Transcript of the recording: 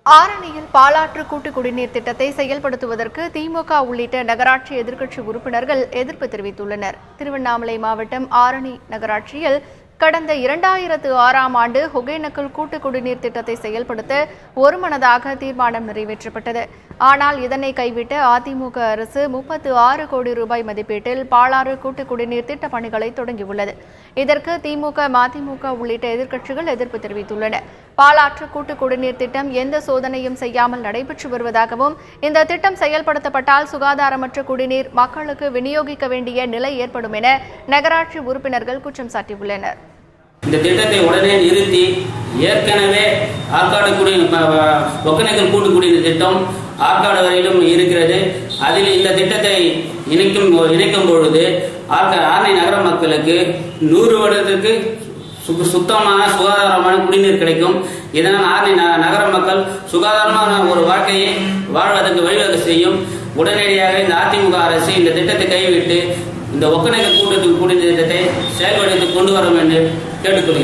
ஆரணியில் பாலாற்று கூட்டு குடிநீர் திட்டத்தை செயல்படுத்துவதற்கு திமுக உள்ளிட்ட நகராட்சி எதிர்க்கட்சி உறுப்பினர்கள் எதிர்ப்பு தெரிவித்துள்ளனர். திருவண்ணாமலை மாவட்டம் ஆரணி நகராட்சியில் கடந்த 2006ஆம் ஆண்டு ஒகேனக்கல் கூட்டு குடிநீர் திட்டத்தை செயல்படுத்த ஒருமனதாக தீர்மானம் நிறைவேற்றப்பட்டது. ஆனால் இதனை கைவிட்ட அதிமுக அரசு 36 கோடி ரூபாய் மதிப்பீட்டில் பாலாறு கூட்டு குடிநீர் திட்ட பணிகளை தொடங்கியுள்ளது. இதற்கு திமுக, மதிமுக உள்ளிட்ட எதிர்க்கட்சிகள் எதிர்ப்பு தெரிவித்துள்ளன. பாலாற்று கூட்டு குடிநீர் திட்டம் எந்த சோதனையும் செய்யாமல் நடைபெற்று வருவதாகவும், இந்த திட்டம் செயல்படுத்தப்பட்டால் சுகாதாரமற்ற குடிநீர் மக்களுக்கு விநியோகிக்க வேண்டிய நிலை ஏற்படும் என நகராட்சி உறுப்பினர்கள் குற்றம் சாட்டியுள்ளனர். இந்த திட்டத்தை உடனே நிறுத்தி ஏற்கனவே ஆற்காடு ஒகேனக்கல் கூட்டு குடிநீர் திட்டம் ஆற்காடு வரையிலும் இருக்கிறது. அதில் இந்த திட்டத்தை இணைக்கும் பொழுது ஆரணி நகர மக்களுக்கு 100 வருடத்திற்கு சுத்தமான சுகாதாரமான குடிநீர் கிடைக்கும். இதனால் ஆரணி நகர மக்கள் சுகாதாரமான ஒரு வாழ்க்கையை வாழ்வதற்கு வழிவகை செய்யும். உடனடியாக இந்த அதிமுக அரசு இந்த திட்டத்தை கைவிட்டு இந்த ஒகேனக்கல் கூட்டு குடிநீர் திட்டத்தை செயல்படுத்தி கொண்டு வரும் என்று கேட்டுக்கொள்கிறேன்.